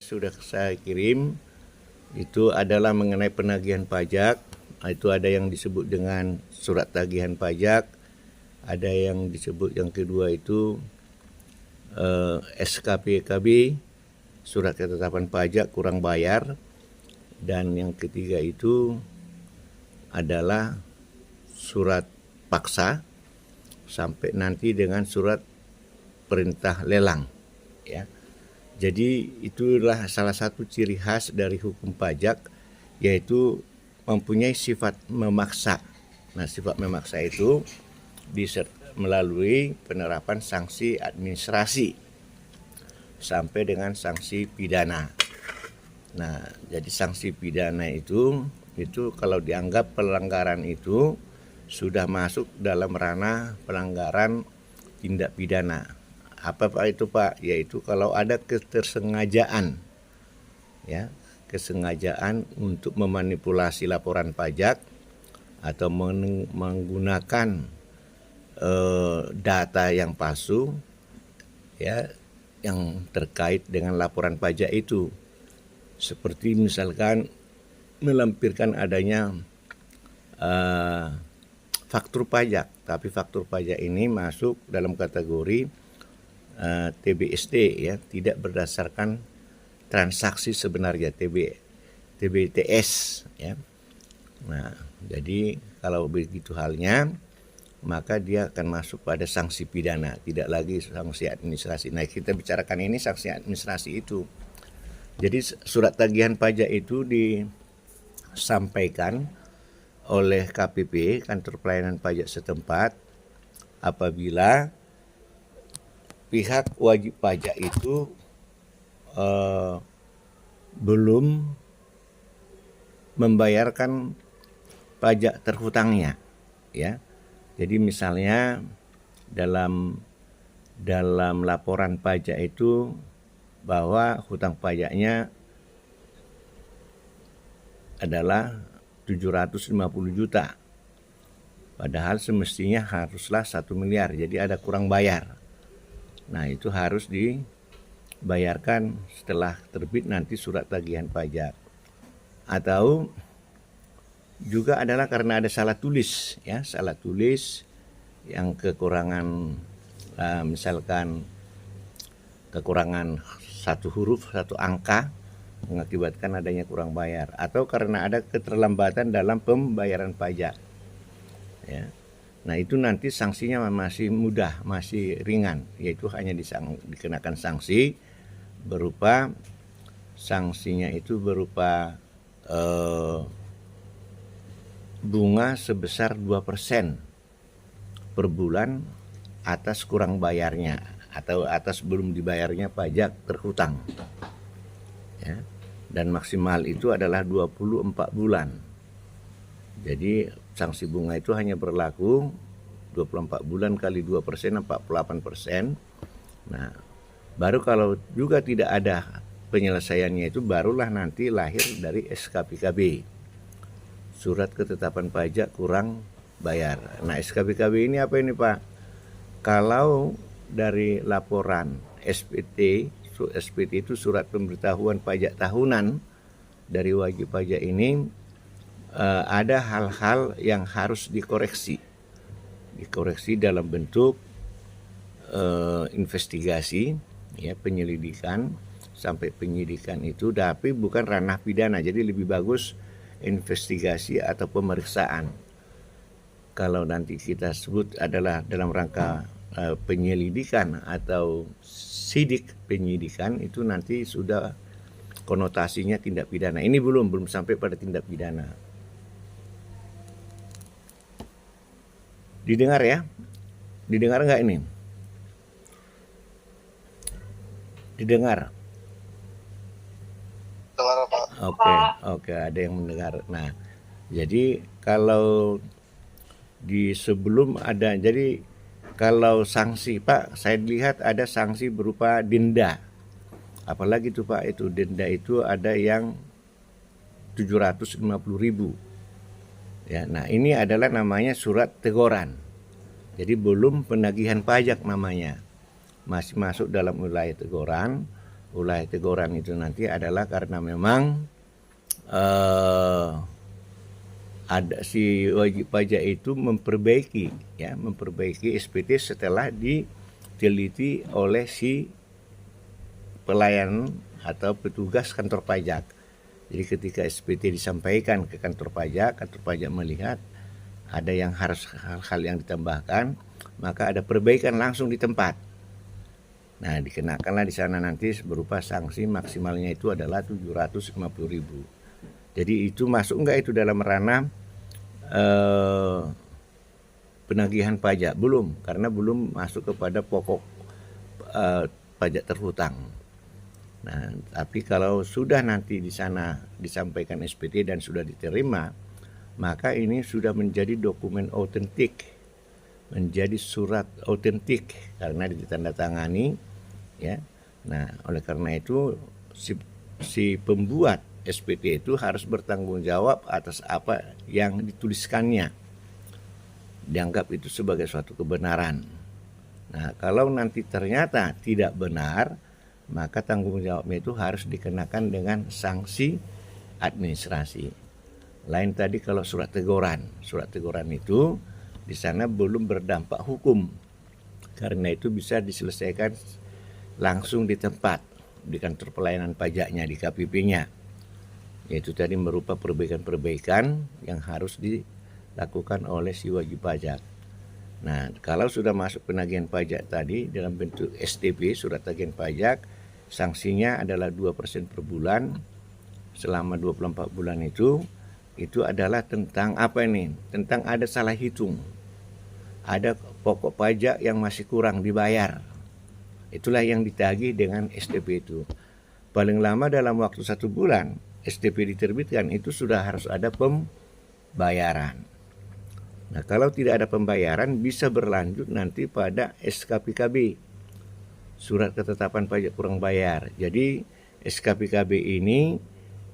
sudah saya kirim itu adalah mengenai penagihan pajak. Itu ada yang disebut dengan surat tagihan pajak, ada yang disebut yang kedua itu SKPKB, surat ketetapan pajak kurang bayar, dan yang ketiga itu adalah surat paksa sampai nanti dengan surat perintah lelang, ya. Jadi itulah salah satu ciri khas dari hukum pajak, yaitu mempunyai sifat memaksa. Nah, sifat memaksa itu melalui penerapan sanksi administrasi sampai dengan sanksi pidana. Nah, jadi sanksi pidana itu kalau dianggap pelanggaran itu sudah masuk dalam ranah pelanggaran tindak pidana. Apa Pak itu Pak? Yaitu kalau ada ketersengajaan, ya, kesengajaan untuk memanipulasi laporan pajak atau menggunakan data yang palsu, ya, yang terkait dengan laporan pajak itu, seperti misalkan melampirkan adanya faktur pajak, tapi faktur pajak ini masuk dalam kategori TBSD, ya, tidak berdasarkan transaksi sebenarnya, TBTS, ya. Nah, jadi kalau begitu halnya, maka dia akan masuk pada sanksi pidana, tidak lagi sanksi administrasi. Nah, kita bicarakan ini sanksi administrasi itu. Jadi surat tagihan pajak itu disampaikan oleh KPP, Kantor Pelayanan Pajak setempat, apabila pihak wajib pajak itu belum membayarkan pajak terhutangnya, ya. Jadi misalnya dalam laporan pajak itu bahwa hutang pajaknya adalah 750 juta. Padahal semestinya haruslah 1 miliar, jadi ada kurang bayar. Nah, itu harus dibayarkan setelah terbit nanti surat tagihan pajak. Atau juga adalah karena ada salah tulis, ya, salah tulis yang kekurangan, misalkan kekurangan satu huruf, satu angka, mengakibatkan adanya kurang bayar, atau karena ada keterlambatan dalam pembayaran pajak, ya. Nah, itu nanti sanksinya masih mudah, masih ringan, yaitu hanya dikenakan sanksi berupa bunga sebesar 2% per bulan atas kurang bayarnya atau atas belum dibayarnya pajak terhutang, ya. Dan maksimal itu adalah 24 bulan. Jadi sanksi bunga itu hanya berlaku 24 bulan kali 2%, 48%. Nah, baru kalau juga tidak ada penyelesaiannya itu, barulah nanti lahir dari SKPKB, surat ketetapan pajak kurang bayar. Nah, SKPKB ini apa ini Pak? Kalau dari laporan SPT itu surat pemberitahuan pajak tahunan dari wajib pajak ini, ada hal-hal yang harus dikoreksi dalam bentuk investigasi, ya, penyelidikan sampai penyidikan itu, tapi bukan ranah pidana. Jadi lebih bagus investigasi atau pemeriksaan. Kalau nanti kita sebut adalah dalam rangka penyelidikan atau sidik penyidikan, itu nanti sudah konotasinya tindak pidana. Ini belum sampai pada tindak pidana. Didengar ya? Didengar nggak ini? Didengar? Dengar Pak. Oke, ada yang mendengar. Nah, jadi kalau sebelum ada, jadi kalau sanksi Pak, saya lihat ada sanksi berupa denda. Apalagi tuh Pak, itu denda itu ada yang 750.000. Ya, nah ini adalah namanya surat teguran. Jadi belum penagihan pajak namanya. Masih masuk dalam wilayah teguran ulah teguran itu nanti adalah karena memang ada si wajib pajak itu memperbaiki SPT setelah diteliti oleh si pelayan atau petugas kantor pajak. Jadi ketika SPT disampaikan ke kantor pajak melihat ada yang harus hal-hal yang ditambahkan, maka ada perbaikan langsung di tempat. Nah, dikenakanlah di sana nanti berupa sanksi maksimalnya itu adalah 750.000. Jadi itu masuk enggak itu dalam ranah penagihan pajak? Belum, karena belum masuk kepada pokok pajak terhutang. Nah, tapi kalau sudah nanti di sana disampaikan SPT dan sudah diterima, maka ini sudah menjadi dokumen autentik, menjadi surat autentik karena ditandatangani, ya. Nah, oleh karena itu si pembuat SPT itu harus bertanggung jawab atas apa yang dituliskannya. Dianggap itu sebagai suatu kebenaran. Nah, kalau nanti ternyata tidak benar, maka tanggung jawabnya itu harus dikenakan dengan sanksi administrasi. Lain tadi kalau surat teguran itu di sana belum berdampak hukum. Karena itu bisa diselesaikan langsung di tempat, di kantor pelayanan pajaknya, di KPP-nya. Yaitu tadi berupa perbaikan-perbaikan yang harus dilakukan oleh si wajib pajak. Nah, kalau sudah masuk penagihan pajak tadi dalam bentuk STP, surat tagihan pajak, sanksinya adalah 2% per bulan selama 24 bulan itu adalah tentang apa ini? Tentang ada salah hitung. Ada pokok pajak yang masih kurang dibayar. Itulah yang ditagih dengan STP itu. Paling lama dalam waktu 1 bulan STP diterbitkan itu sudah harus ada pembayaran. Nah, kalau tidak ada pembayaran bisa berlanjut nanti pada SKPKB, surat ketetapan pajak kurang bayar. Jadi SKPKB ini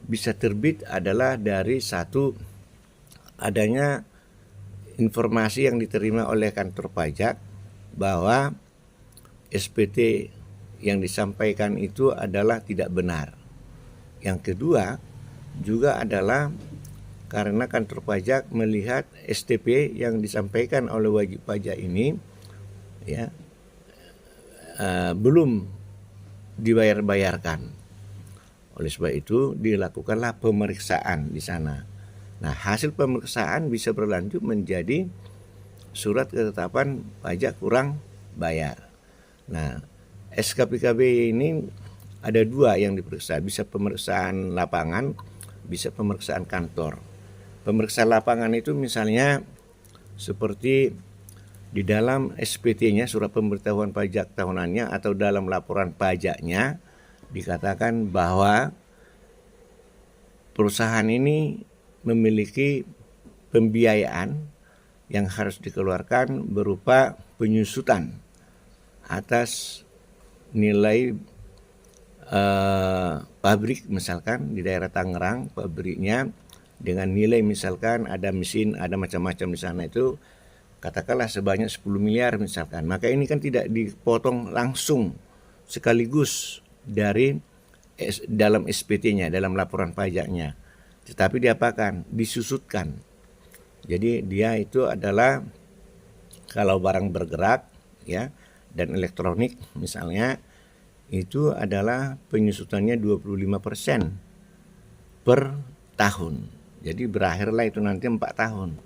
bisa terbit adalah dari satu adanya informasi yang diterima oleh kantor pajak bahwa SPT yang disampaikan itu adalah tidak benar. Yang kedua juga adalah karena kantor pajak melihat STP yang disampaikan oleh wajib pajak ini ya belum dibayar-bayarkan. Oleh sebab itu dilakukanlah pemeriksaan di sana. Nah, hasil pemeriksaan bisa berlanjut menjadi surat ketetapan pajak kurang bayar. Nah, SKPKB ini ada 2 yang diperiksa, bisa pemeriksaan lapangan, bisa pemeriksaan kantor. Pemeriksaan lapangan itu misalnya seperti di dalam SPT-nya, surat pemberitahuan pajak tahunannya, atau dalam laporan pajaknya dikatakan bahwa perusahaan ini memiliki pembiayaan yang harus dikeluarkan berupa penyusutan atas nilai pabrik, misalkan di daerah Tangerang pabriknya dengan nilai misalkan ada mesin, ada macam-macam di sana itu katakanlah sebanyak 10 miliar misalkan. Maka ini kan tidak dipotong langsung sekaligus dari dalam SPT-nya, dalam laporan pajaknya. Tetapi diapakan? Disusutkan. Jadi dia itu adalah kalau barang bergerak ya dan elektronik misalnya itu adalah penyusutannya 25% per tahun. Jadi berakhirlah itu nanti 4 tahun.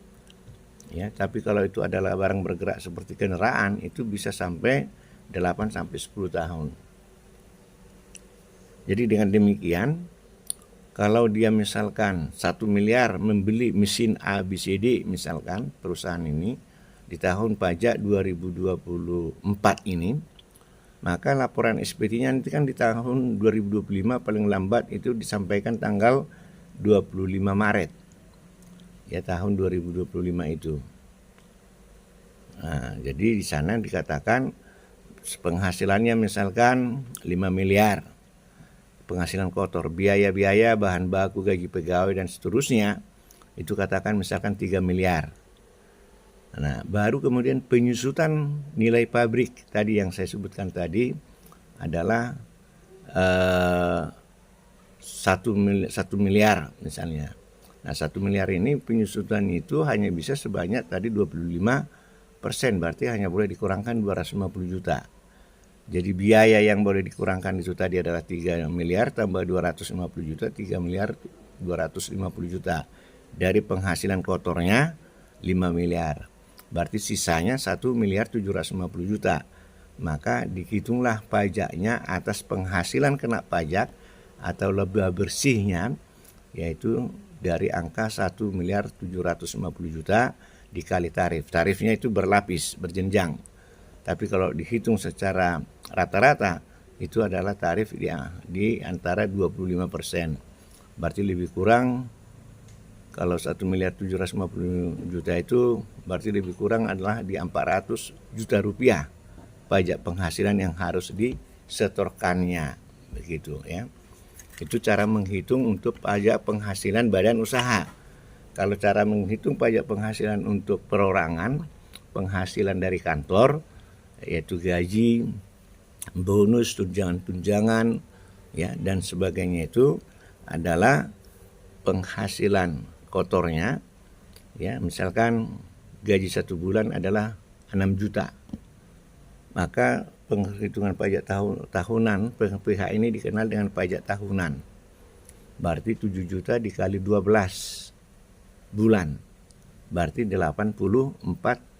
Ya, tapi kalau itu adalah barang bergerak seperti kendaraan itu bisa sampai 8 sampai 10 tahun. Jadi dengan demikian kalau dia misalkan 1 miliar membeli mesin ABCD misalkan perusahaan ini di tahun pajak 2024 ini, maka laporan SPT-nya nanti kan di tahun 2025 paling lambat itu disampaikan tanggal 25 Maret. Ya, tahun 2025 itu. Nah, jadi di sana dikatakan penghasilannya misalkan 5 miliar. Penghasilan kotor, biaya-biaya, bahan baku, gaji pegawai dan seterusnya itu katakan misalkan 3 miliar. Nah, baru kemudian penyusutan nilai pabrik tadi yang saya sebutkan tadi adalah eh, 1 miliar misalnya. Nah, 1 miliar ini penyusutan itu hanya bisa sebanyak tadi 25%, berarti hanya boleh dikurangkan 250 juta. Jadi biaya yang boleh dikurangkan itu tadi adalah 3 miliar tambah 250 juta, 3 miliar 250 juta. Dari penghasilan kotornya 5 miliar. Berarti sisanya 1 miliar 750 juta. Maka dihitunglah pajaknya atas penghasilan kena pajak atau laba bersihnya, yaitu dari angka 1 miliar 750 juta dikali tarif. Tarifnya itu berlapis, berjenjang. Tapi kalau dihitung secara rata-rata itu adalah tarif di antara 25%. Berarti lebih kurang, kalau 1 miliar 750 juta itu berarti lebih kurang adalah di 400 juta rupiah pajak penghasilan yang harus disetorkannya, begitu ya. Itu cara menghitung untuk pajak penghasilan badan usaha. Kalau cara menghitung pajak penghasilan untuk perorangan, penghasilan dari kantor, yaitu gaji, bonus, tunjangan-tunjangan, ya, dan sebagainya, itu adalah penghasilan kotornya, ya. Misalkan gaji 1 bulan adalah 6 juta, maka penghitungan pajak tahunan PH ini dikenal dengan pajak tahunan. Berarti 7 juta dikali 12 bulan, berarti 84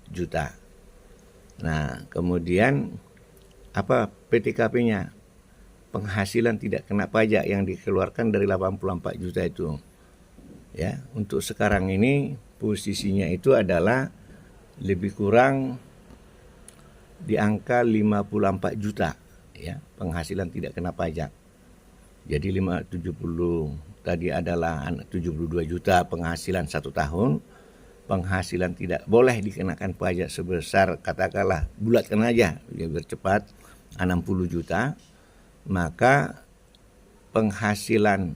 juta. Nah, kemudian apa PTKP-nya? Penghasilan tidak kena pajak yang dikeluarkan dari 84 juta itu. Ya, untuk sekarang ini posisinya itu adalah lebih kurang di angka 54 juta, ya, penghasilan tidak kena pajak. Jadi 570 tadi adalah 72 juta penghasilan 1 tahun. Penghasilan tidak boleh dikenakan pajak sebesar, katakanlah bulatkan aja biar cepat, 60 juta, maka penghasilan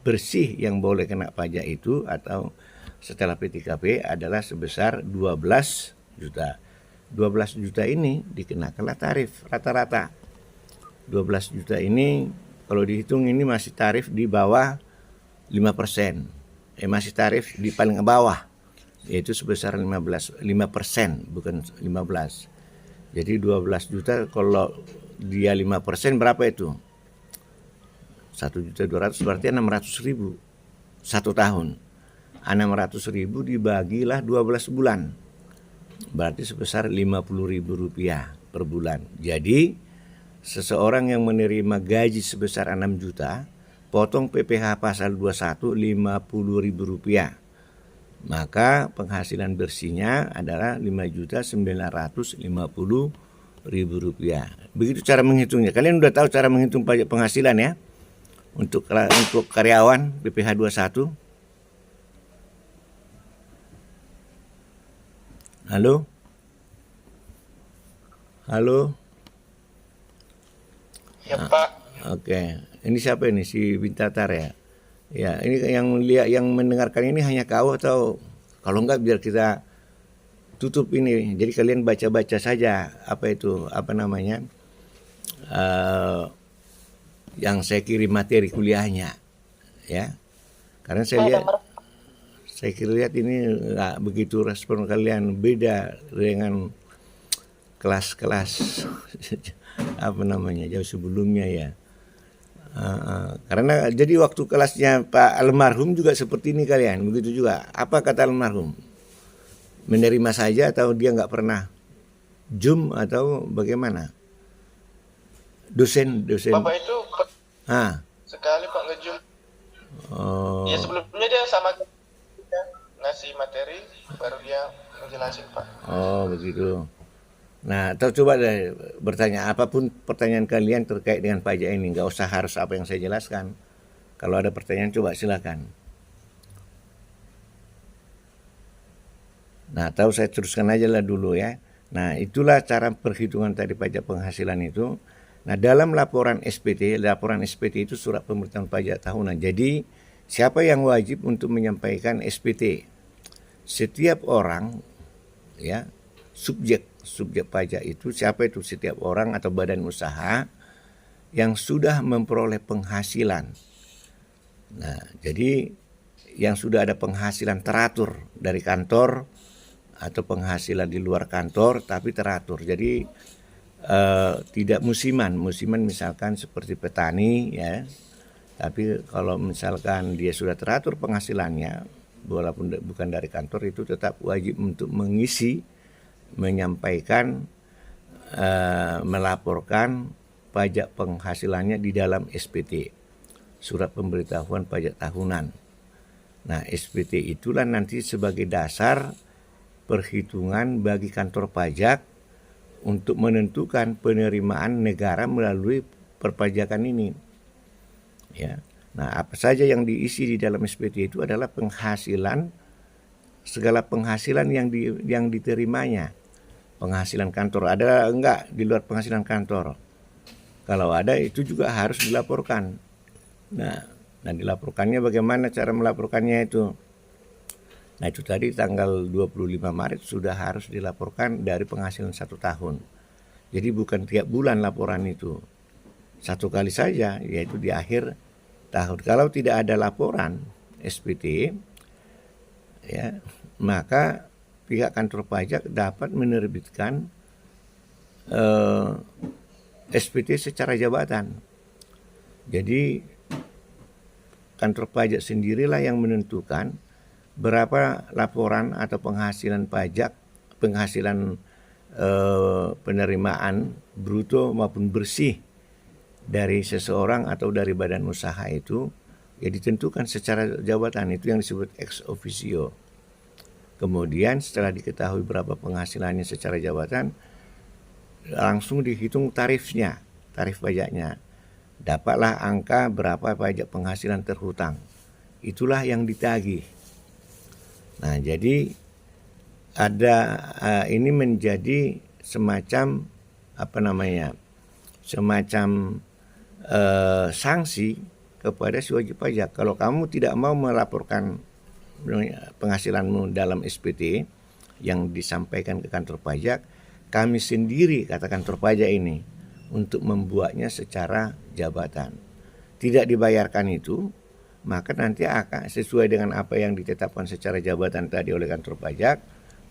bersih yang boleh kena pajak itu atau setelah PTKP adalah sebesar 12 juta. 12 juta ini dikenakanlah tarif rata-rata. 12 juta ini kalau dihitung ini masih tarif di bawah 5%. Masih tarif di paling bawah, yaitu sebesar 5%, bukan 15. Jadi 12 juta kalau dia 5% berapa itu? 1.200.000 berarti 600.000 1 tahun. 600.000 dibagilah 12 bulan. Berarti sebesar 50.000 rupiah per bulan. Jadi seseorang yang menerima gaji sebesar 6 juta, potong PPh pasal 21 50.000 rupiah. Maka penghasilan bersihnya adalah 5.950.000 rupiah. Begitu cara menghitungnya. Kalian udah tahu cara menghitung pajak penghasilan ya? Untuk karyawan PPh 21. Halo? Halo? Ya Pak. Oke. Ini siapa ini? Si Bintatar ya? Ya, ini yang mendengarkan ini hanya kau atau kalau enggak biar kita tutup ini. Jadi kalian baca-baca saja apa itu, apa namanya, yang saya kirim materi kuliahnya, ya. Karena saya lihat ini nggak begitu respon kalian, beda dengan kelas-kelas apa namanya jauh sebelumnya ya. Karena jadi waktu kelasnya Pak almarhum juga seperti ini kalian, begitu juga. Apa kata almarhum? Menerima saja atau dia nggak pernah Zoom atau bagaimana? Dosen. Bapak itu sekali Pak nge-Zoom. Oh. Ya sebelumnya dia sama kita ngasih materi, baru dia ngejelasin Pak. Oh begitu. Nah, coba deh bertanya apapun pertanyaan kalian terkait dengan pajak ini, nggak usah harus apa yang saya jelaskan. Kalau ada pertanyaan coba silakan. Nah, tahu saya teruskan aja lah dulu ya. Nah, itulah cara perhitungan tadi pajak penghasilan itu. Nah, dalam laporan SPT itu surat pemberitahuan pajak tahunan. Jadi, siapa yang wajib untuk menyampaikan SPT? Setiap orang, ya, subjek pajak itu siapa itu? Setiap orang atau badan usaha yang sudah memperoleh penghasilan. Nah, jadi yang sudah ada penghasilan teratur dari kantor atau penghasilan di luar kantor tapi teratur. Jadi tidak musiman. Musiman misalkan seperti petani ya. Tapi kalau misalkan dia sudah teratur penghasilannya walaupun bukan dari kantor, itu tetap wajib untuk mengisi, menyampaikan, melaporkan pajak penghasilannya di dalam SPT, surat pemberitahuan pajak tahunan. Nah, SPT itulah nanti sebagai dasar perhitungan bagi kantor pajak untuk menentukan penerimaan negara melalui perpajakan ini. Ya. Nah, apa saja yang diisi di dalam SPT itu adalah penghasilan, segala penghasilan yang diterimanya. Penghasilan kantor ada enggak di luar penghasilan kantor? Kalau ada itu juga harus dilaporkan. Nah dilaporkannya bagaimana cara melaporkannya itu? Nah, itu tadi tanggal 25 Maret sudah harus dilaporkan dari penghasilan 1 tahun. Jadi bukan tiap bulan laporan itu. Satu kali saja, yaitu di akhir tahun. Kalau tidak ada laporan SPT, ya, maka pihak kantor pajak dapat menerbitkan SPT secara jabatan. Jadi kantor pajak sendirilah yang menentukan berapa laporan atau penghasilan pajak, penghasilan penerimaan bruto maupun bersih dari seseorang atau dari badan usaha itu, ya ditentukan secara jabatan. Itu yang disebut ex officio. Kemudian setelah diketahui berapa penghasilannya secara jabatan, langsung dihitung tarifnya, tarif pajaknya. Dapatlah angka berapa pajak penghasilan terhutang. Itulah yang ditagih. Nah, jadi ada ini menjadi semacam semacam sanksi kepada si wajib pajak. Kalau kamu tidak mau melaporkan penghasilanmu dalam SPT yang disampaikan ke kantor pajak, kami sendiri, kata kantor pajak ini, untuk membuatnya secara jabatan. Tidak dibayarkan itu, maka nanti akan sesuai dengan apa yang ditetapkan secara jabatan tadi oleh kantor pajak,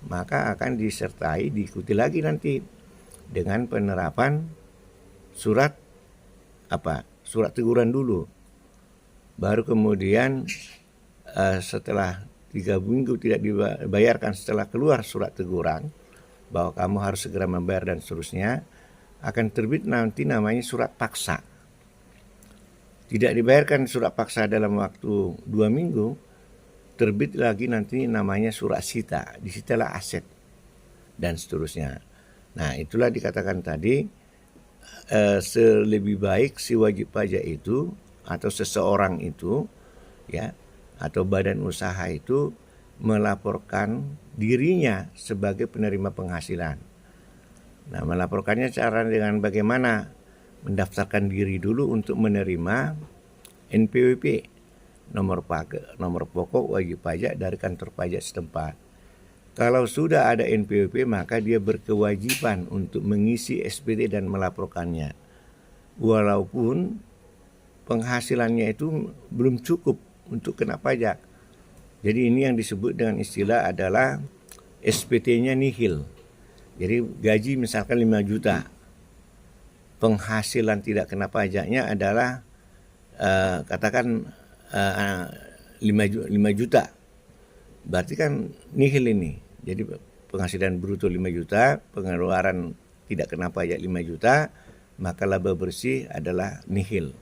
maka akan diikuti lagi nanti dengan penerapan surat teguran dulu. Baru kemudian setelah 3 minggu tidak dibayarkan, setelah keluar surat teguran bahwa kamu harus segera membayar dan seterusnya, akan terbit nanti namanya surat paksa. Tidak dibayarkan surat paksa dalam waktu 2 minggu, terbit lagi nanti namanya surat sita, disitalah aset dan seterusnya. Nah, itulah dikatakan tadi selebih baik si wajib pajak itu atau seseorang itu, ya, atau badan usaha itu melaporkan dirinya sebagai penerima penghasilan. Nah, melaporkannya cara dengan bagaimana? Mendaftarkan diri dulu untuk menerima NPWP, nomor pokok wajib pajak dari kantor pajak setempat. Kalau sudah ada NPWP, maka dia berkewajiban untuk mengisi SPT dan melaporkannya. Walaupun penghasilannya itu belum cukup untuk kena pajak. Jadi ini yang disebut dengan istilah adalah SPT-nya nihil. Jadi gaji misalkan 5 juta. Penghasilan tidak kena pajaknya adalah katakan 5 juta. Berarti kan nihil ini. Jadi penghasilan bruto 5 juta, pengeluaran tidak kena pajak 5 juta, maka laba bersih adalah nihil.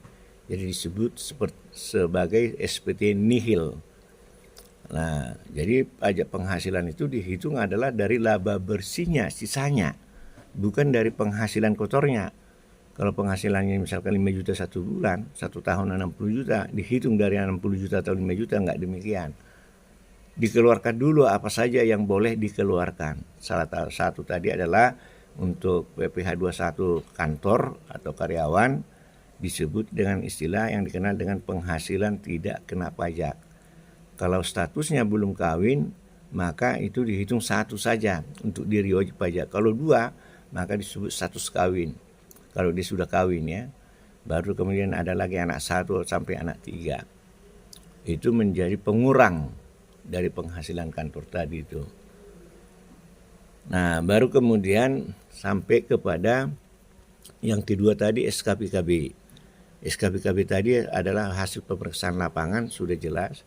Jadi disebut sebagai SPT nihil. Nah, jadi pajak penghasilan itu dihitung adalah dari laba bersihnya, sisanya, bukan dari penghasilan kotornya. Kalau penghasilannya misalkan 5 juta 1 bulan, 1 tahun 60 juta, dihitung dari 60 juta atau 5 juta, enggak demikian. Dikeluarkan dulu apa saja yang boleh dikeluarkan. Salah satu tadi adalah untuk PPh 21 kantor atau karyawan disebut dengan istilah yang dikenal dengan penghasilan tidak kena pajak. Kalau statusnya belum kawin, maka itu dihitung 1 saja untuk diri wajib pajak. Kalau 2, maka disebut status kawin. Kalau dia sudah kawin, ya. baru kemudian ada lagi anak 1 sampai anak 3. Itu menjadi pengurang dari penghasilan kantor tadi itu. Nah, baru kemudian sampai kepada yang kedua tadi, SKPKB. SKPKB tadi adalah hasil pemeriksaan lapangan, sudah jelas.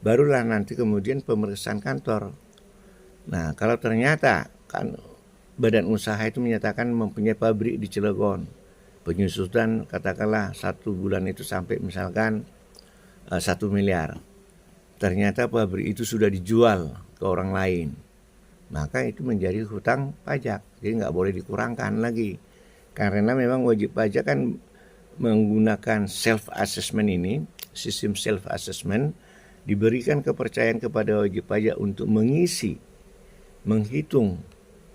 Barulah nanti kemudian pemeriksaan kantor. Nah, kalau ternyata kan badan usaha itu menyatakan mempunyai pabrik di Cilegon, penyusutan katakanlah 1 bulan itu sampai misalkan 1 miliar. Ternyata pabrik itu sudah dijual ke orang lain, maka itu menjadi hutang pajak. Jadi nggak boleh dikurangkan lagi. Karena memang wajib pajak kan menggunakan self assessment ini, sistem self assessment, diberikan kepercayaan kepada wajib pajak untuk mengisi, menghitung,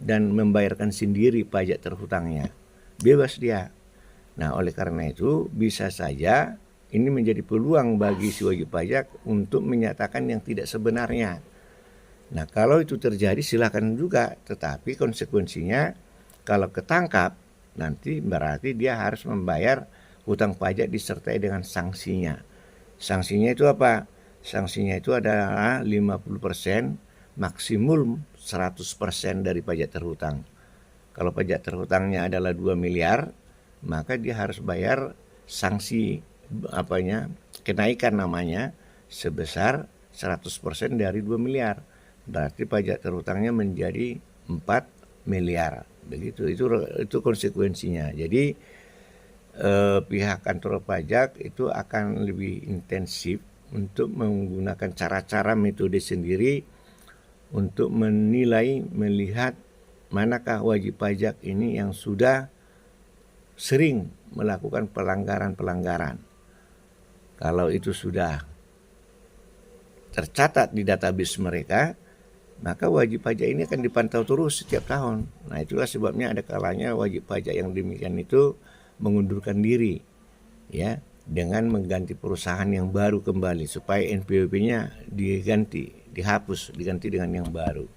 dan membayarkan sendiri pajak terhutangnya. Bebas dia. Nah, oleh karena itu bisa saja ini menjadi peluang bagi si wajib pajak untuk menyatakan yang tidak sebenarnya. Nah, kalau itu terjadi silakan juga, tetapi konsekuensinya kalau ketangkap nanti berarti dia harus membayar hutang pajak disertai dengan sanksinya. Sanksinya itu apa? Sanksinya itu adalah 50%, maksimum 100% dari pajak terhutang. Kalau pajak terhutangnya adalah 2 miliar, maka dia harus bayar sanksi kenaikan namanya sebesar 100% dari 2 miliar. Berarti pajak terhutangnya menjadi 4 miliar. Begitu, itu konsekuensinya. Jadi pihak kantor pajak itu akan lebih intensif untuk menggunakan cara-cara metode sendiri untuk menilai, melihat manakah wajib pajak ini yang sudah sering melakukan pelanggaran-pelanggaran. Kalau itu sudah tercatat di database mereka, maka wajib pajak ini akan dipantau terus setiap tahun. Nah, itulah sebabnya ada kalanya wajib pajak yang demikian itu mengundurkan diri, ya, dengan mengganti perusahaan yang baru kembali supaya NPWP-nya dihapus, diganti dengan yang baru.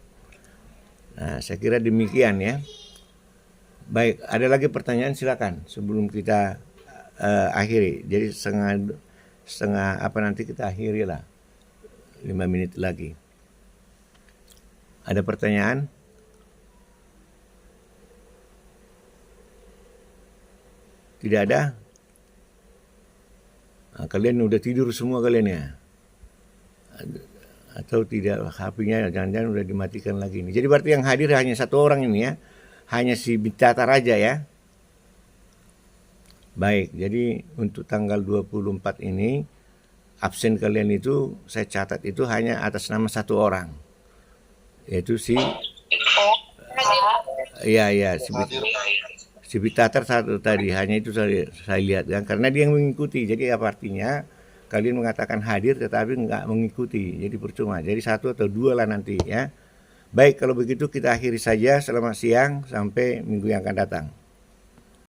Nah, saya kira demikian ya. Baik, ada lagi pertanyaan silakan sebelum kita akhiri. Jadi setengah nanti kita akhiri lah, 5 menit lagi. Ada pertanyaan? Tidak ada? Nah, kalian udah tidur semua kalian ya? Atau tidak, HP-nya jangan-jangan udah dimatikan lagi nih. Jadi berarti yang hadir hanya 1 orang ini ya? Hanya si Bitatar aja ya? Baik, jadi untuk tanggal 24 ini absen kalian itu saya catat itu hanya atas nama 1 orang. Yaitu si si Bitatar 1 tadi, hanya itu saya lihat kan, karena dia yang mengikuti. Jadi apa artinya kalian mengatakan hadir tetapi nggak mengikuti, jadi percuma. Jadi 1 atau 2 lah nanti ya. Baik, kalau begitu kita akhiri saja. Selamat siang, sampai minggu yang akan datang.